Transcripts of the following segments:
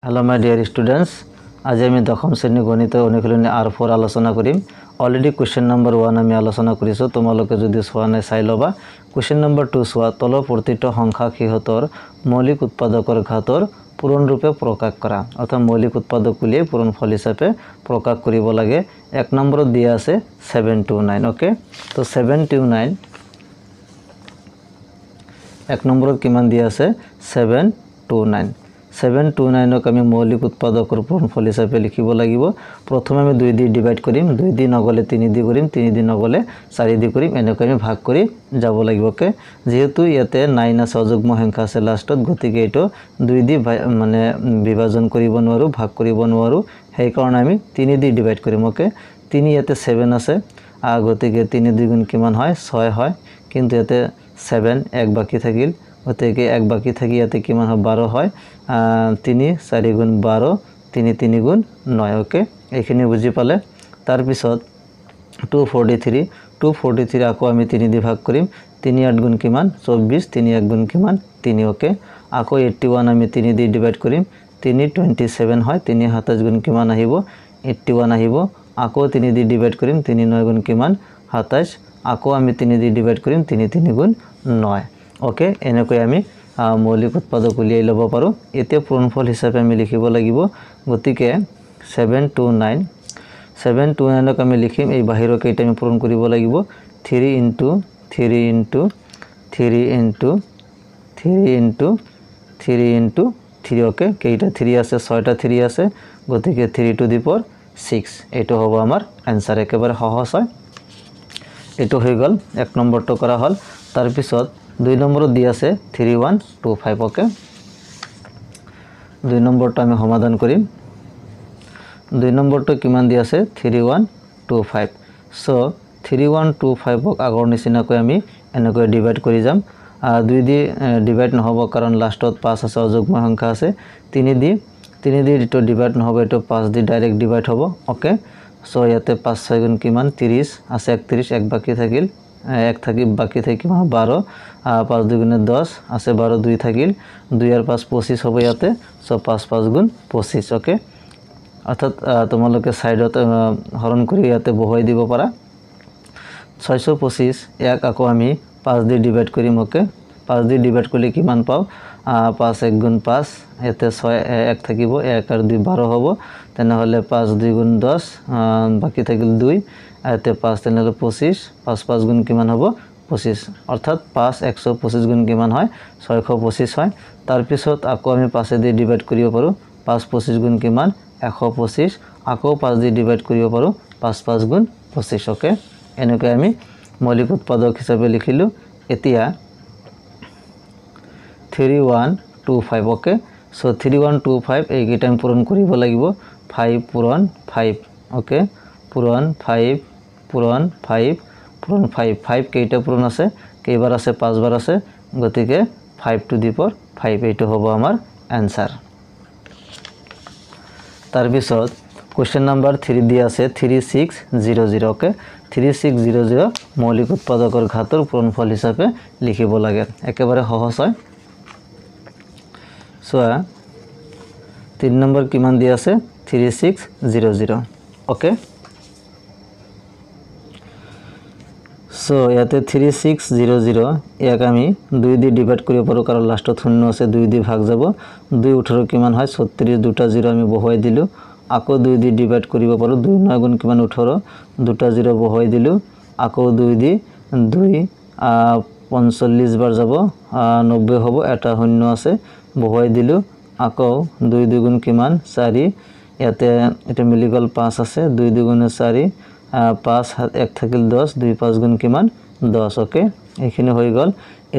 Hello my dear students, आज आमी दशम श्रेणी गणित अनुशीलनी R4 आलोचना करिम। अलरेडी क्वेश्चन नम्बर 1 आमी आलोचना करिसो। तोमालोके जदि चोवा नाइ चाइ लबा। क्वेश्चन नम्बर 2 चोवा, तल प्रतिट संख्या सिहतर मौलिक उत्पादकर घातर पूरण रूपे प्रकाश करा। अर्थात मौलिक उत्पादक बुलिये पूरणफल हिसापे प्रकाश करिब लागे। एक नम्बर दिया आछे 729। ओके, तो 729 एक नम्बर किमान दिया आछे 729। 729 आमी मौलिक उत्पादकर पूरणफल हिसापे लिखिब लागिब। प्रथमे आमी 2 दि डिवाइड करिम, 2 दि नगले 3 दि करिम, 3 दि नगले 4 दि करिम। एनेक आमी भाग करि যাব লাগিব। ओके, जेहेतु ইয়াতে 9 আছে অযুগ্ম সংখ্যা আছে লাষ্টত, গতিকে এটো 2 দि মানে বিভাজন করিব নোৱাৰো, ভাগ কৰিব নোৱাৰো। সেই কাৰণে আমি 3 দि ডিवाइड করিম। ओके, 3 ইয়াতে 7 আছে, গতিকে 3 দ্বিগুণ কিমান হয় 6 হয়, কিন্তু ইয়াতে 7 এক বাকি থাকিল, গতিকে এক বাকি থাকি ইয়াতে কিমান হয় 12 হয়। 3 4 গুণ 12, 3 3 গুণ 9। ओके, এইখিনি বুজি পালে। তাৰ পিছত 243 আকৌ আমি 3 দি ভাগ কৰিম। 3 8 গুণ কিমান 24, 3 1 গুণ কিমান 3। ओके, আকৌ 81 আমি 3 দি ডিভাইড কৰিম। 3 27 হয়, 3 27 গুণ কিমান আহিব 81 আহিব। আকৌ 3 দি ডিভাইড কৰিম, 3 9 গুণ কিমান 27। আকৌ আমি 3 দি ডিভাইড কৰিম, 3 3 গুণ 9। ओके, এনেকৈ আমি मौलिक उत्पादक उलियाइ लব पारो। এতিয়া पूरणफल हिसापे আমি লিখিব লাগিব। গতিকে 729 আমি লিখিম। এই বাহিৰৰ কেইটা আমি পূৰণ কৰিব লাগিব। 3 into 3 into 3 into 3 into 3 into 3। Okay, কেইটা 3 আছে 6টা 3 আছে, গতিকে 3 to the power 6। এটো হ'ব আমাৰ आंसर। একেবাৰে সহজ হয়। এটো হৈ গল, এক নম্বৰটো কৰা হল। তাৰ পিছত 2 নম্বৰ দি আছে 3125। ओके, 2 নম্বৰটো আমি সমাধান কৰিম। 2 নম্বৰটো কিমান দি আছে 3125। সো 3125 ক আগৰ নিচিনাকৈ আমি এনেকৈ ডিভাইড কৰি যাম। 2 দি ডিভাইড নহব, কাৰণ লাষ্টত 5 আছে অযুগ্ম সংখ্যা আছে। 3 দি এটো ডিভাইড নহব, এটো 5 দি ডাইৰেক্ট ডিভাইড হ'ব। ओके, সো ইয়াতে 5 6 গুণ কিমান 30 আছে, 31 এক বাকি থাকিল, এক থাকি বাকি থাকি কিমান 12, 5 2 গুণে 10 আছে, 12 2 থাকিল, 2 আর 5 25 হ'ব ইয়াতে। সো 5 5 গুণ 25। ओके, অর্থাৎ তোমালোকে সাইডত হরণ কৰি ইয়াতে বহুৱাই দিব পাৰা। 625 এক আকৌ আমি 5 দি ডিভাইড কৰিম। ओके, 5 দি ডিভাইড কৰিলে কিমান পাও 5 1 গুণ 5, ইয়াতে 6 এক থাকিব, 1 আর 2 12 হ'ব। তেনেহলে 5 2 গুণ 10, বাকি থাকিল 2, ইয়াতে 5 তেনেহলে 25, 5 5 গুণ কিমান হ'ব 25। অর্থাৎ 5 125 গুণ কিমান হয় 625 হয়। তাৰ পিছত আকৌ আমি 5 দি ডিভাইড কৰিব পাৰো। 5 25 গুণ কিমান 125। আকৌ 5 দি ডিভাইড কৰিব পাৰো, 5 5 গুণ 25। ओके, এনেকৈ আমি মৌলিক উৎপাদক হিচাপে লিখিলো। এতিয়া 3125। ओके, সো 3125 এই কেইটা আমি পূৰণ কৰিব লাগিব। 5 পূৰণ 5। ओके, পূৰণ 5 পূৰণ 5 পূৰণ 5। 5 কেইটা পূৰণ আছে, কেইবাৰ আছে 5 বাৰ আছে, গতিকে 5 to the power 5 এইটো হ'ব আমাৰ आंसर। তাৰ পিছত क्वेश्चन नम्बर 3 দি আছে 3600। ओके, 3600 মৌলিক উৎপাদকৰ ঘাতৰ পূৰণফল হিচাপে লিখিব লাগে। একেবাৰে সহজ হয়। সোয়া 3 নম্বৰ কিমান দি আছে 3600। ओके, সো ইয়াতে 3600 ইয়াক আমি 2 দি ডিভাইড কৰিব পাৰো, কাৰণ লাষ্টত শূন্য আছে, 2 দি ভাগ যাব। 2 18 কিমান হয় 36, দুটা 0 আমি বহুৱাই দিলো। আকৌ 2 দি ডিভাইড কৰিব পাৰো। 2 9 গুণ কিমান 18, দুটা 0 বহুৱাই দিলো। আকৌ 2 দি 2 45 বাৰ যাব, 90 হ'ব, এটা শূন্য আছে, বহুৱাই দিলো। আকৌ 2 2 গুণ কিমান 4, ইয়াতে এটা মিলি গল 5 আছে, 2 2 গুণে 4, 5 এক থাকিল 10, 2 5 গুণ কিমান 10। ओके, এইখিনি হৈ গল।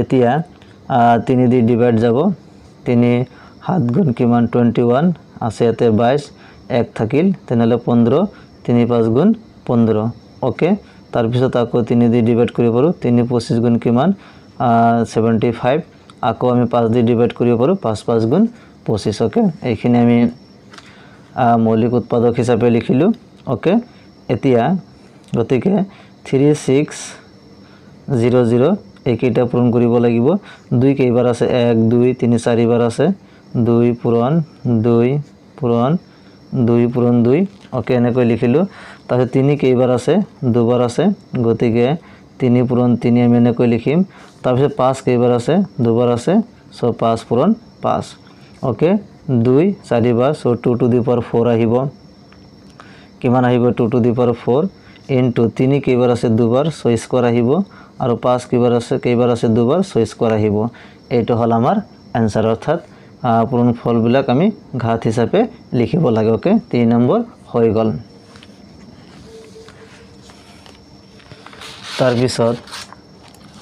এতিয়া 3 দি ডিভাইড যাব। 3 7 গুণ কিমান 21 আছে, ইয়াতে 22 এক থাকিল, তেনেহলে 15, 3 5 গুণ 15। ओके, তাৰ পিছত আকৌ 3 দি ডিভাইড কৰিব পাৰো। 3 25 গুণ কিমান 75, আকৌ আমি 5 দি ডিভাইড কৰিব পাৰো, 5 5 গুণ 25। ओके, এইখিনি আমি মৌলিক উৎপাদক হিচাপে লিখিলো। ओके, এতিয়া গতিকে 3600 এইকেইটা পূৰণ কৰিব লাগিব। 2 কেইবাৰ আছে 1 2 3 4 বাৰ আছে, 2 পূৰণ 2 পূৰণ 2 পূৰণ 2 ওকে এনেকৈ লিখিলোঁ তাৰপিছত 3 কেইবাৰ আছে দুবাৰ আছে গতিকে 3 পূৰণ 3 আমি এনেকৈ লিখিম তাৰপিছত 5 কেইবাৰ আছে দুবাৰ আছে সো 5 পূৰণ 5 okay 2 4 bar so 2 to the power 4 আহিব কিমান আহিব 2 টু দি পাৱাৰ 4 ইনটু 3 কেইবাৰ আছে দুবাৰ সো স্কয়াৰ আহিব আৰু 5 কেইবাৰ আছে দুবাৰ সো স্কয়াৰ আহিব এইটো হল আমাৰ आंसर অৰ্থাৎ পূৰণ ফলবিলাক আমি ঘাত হিসাবে লিখিব লাগে ওকে 3 নম্বৰ হৈ গল তাৰ পিছত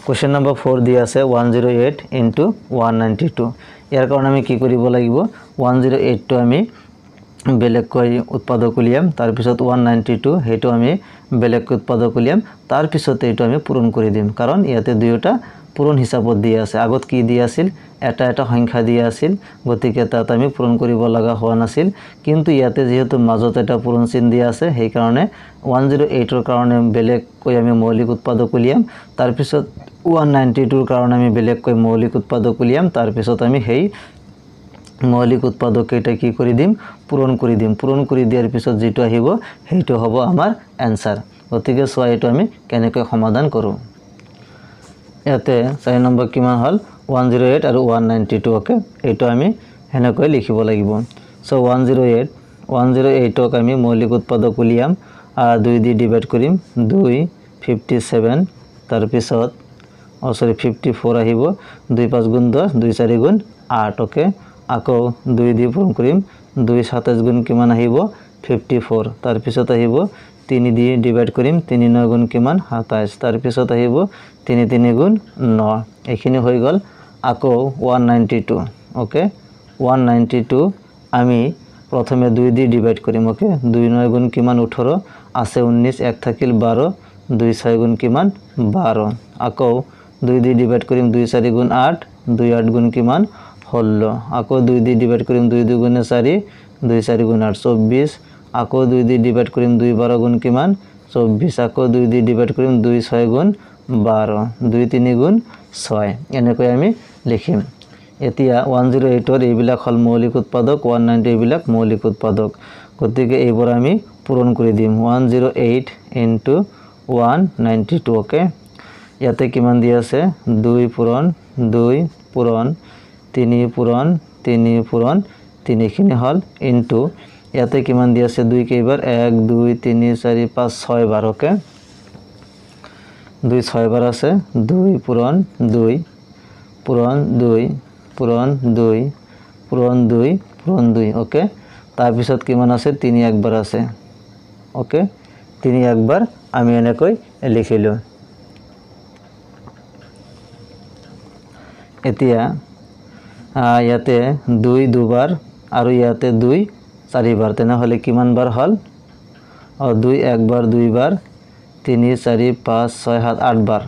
কোশ্চেন নম্বৰ 4 দিয়া আছে 108 ইনটু 192 ইয়াৰ কাৰণে আমি কি কৰিব লাগিব 108 টো আমি বেলেগকৈ উৎপাদক উলিয়াম তাৰ পিছত 192 হেতু আমি বেলেগকৈ উৎপাদক উলিয়াম তাৰ পিছত এইটো আমি পূৰণ কৰি দিম কাৰণ ইয়াতে দুয়োটা পূৰণ হিচাপত দিয়া আছে আগত কি দিয়া আছিল এটা সংখ্যা দিয়া আছিল গতিকে তাত আমি পূৰণ কৰিব লগা হোৱা নাছিল কিন্তু ইয়াতে যেহেতু মাজত এটা পূৰণ চিন দিয়া আছে সেই কাৰণে 108 ৰ কাৰণে বেলেগকৈ আমি মৌলিক উৎপাদক উলিয়াম তাৰ পিছত 192 ৰ কাৰণে আমি বেলেগকৈ মৌলিক উৎপাদক উলিয়াম তাৰ পিছত আমি সেই মৌলিক উৎপাদক এটা কি কৰি দিম পূৰণ কৰি দিয়াৰ পিছত যেটো আহিব হেইটো হ'ব আমাৰ आंसर গতিকে সোয়া এটো আমি কেনেকৈ সমাধান কৰো ইয়াতে 4 নম্বৰ কিমান হল 108 আৰু 192 ওকে এটো আমি হেনেকৈ লিখিব লাগিব সো 108 ক আমি মৌলিক উৎপাদক উলিয়াম 2 দি ডিভাইড কৰিম 2 57 তাৰ পিছত 54 আহিব 2 5 গুণ 10 2 4 গুণ 8 ওকে আকৌ 2 দি পূৰণ কৰিম 2 27 গুণ কিমান আহিব 54 তাৰ পিছত আহিব 3 দি ডিভাইড কৰিম 3 9 গুণ কিমান 27 তাৰ পিছত আহিব 3 3 গুণ 9 এখিনি হৈ গল আকৌ 192 ওকে 192 আমি প্ৰথমে 2 দি ডিভাইড কৰিম ওকে 2 9 গুণ কিমান 18 আছে 19 এক থাকিল 12 2 6 গুণ কিমান 12 আকৌ 2 দি ডিভাইড কৰিম 2 4 গুণ 8 2 8 গুণ কিমান 16 আকৌ 2 দি ডিভাইড কৰিম 2 2 গুণ 4 2 4 গুণ 8 24 আকৌ 2 দি ডিভাইড কৰিম 2 12 গুণ কিমান 24 আকৌ 2 দি ডিভাইড কৰিম 2 6 গুণ 12 2 3 গুণ 6 এনেকৈ আমি লিখিম এতিয়া 108 ৰ এইবিলাক হল মৌলিক উৎপাদক 190 এইবিলাক মৌলিক উৎপাদক গতিকে এইবোৰ আমি পূৰণ কৰি দিম 108 ইনটু 192 ওকে ইয়াতে কিমান দিয়া আছে 2 পূৰণ 2 পূৰণ 3 পূৰণ 3 পূৰণ 3 খিনি হল ইনটু ইয়াতে কিমান দিয়া আছে 2 কেইবাৰ 1 2 3 4 5 6 বাৰ ওকে 2 6 বাৰ আছে 2 পূৰণ 2 পূৰণ 2 পূৰণ 2 পূৰণ 2 পূৰণ 2 ওকে তাৰ পিছত কিমান আছে 3 একবাৰ আছে ওকে 3 একবাৰ আমি এনেকৈ লিখিলো এতিয়া ইয়াতে 2 দুবাৰ আৰু ইয়াতে 2 চাৰিবাৰ তেনেহলে কিমান বাৰ হল 2 একবাৰ 2 বাৰ 3 4 5 6 7 8 বাৰ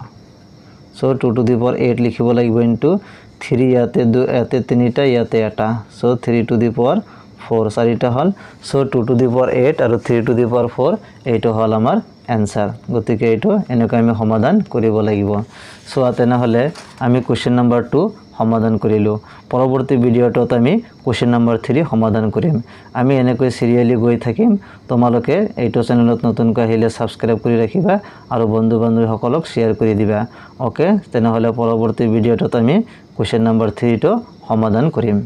সো 2 টু দি পাৱাৰ 8 লিখিব লাগিব ইনটু 3 ইয়াতে 2 ইয়াতে 3টা ইয়াতে এটা সো 3 টু দি পাৱাৰ 4 চাৰিটা হল সো 2 টু দি পাৱাৰ 8 আৰু 3 টু দি পাৱাৰ 4 এইটো হল আমাৰ आंसर গতিকে এইটো এনেকৈ আমি সমাধান কৰিব লাগিব সো তেনেহলে আমি কোশ্চেন নম্বৰ 2 সমাধান কৰিলো পৰৱৰ্তী ভিডিওটোত আমি কোশ্চেন নম্বৰ 3 সমাধান কৰিম আমি এনেকৈ সিৰিয়ালি গৈ থাকিম তোমালোকে এইটো চেনেলত নতুনকৈ আহিলে সাবস্ক্ৰাইব কৰি ৰাখিবা আৰু বন্ধু বান্ধৱীসকলক শেয়াৰ কৰি দিবা ওকে তেনেহলে পৰৱৰ্তী ভিডিওটোত আমি কোশ্চেন নম্বৰ 3 টো সমাধান কৰিম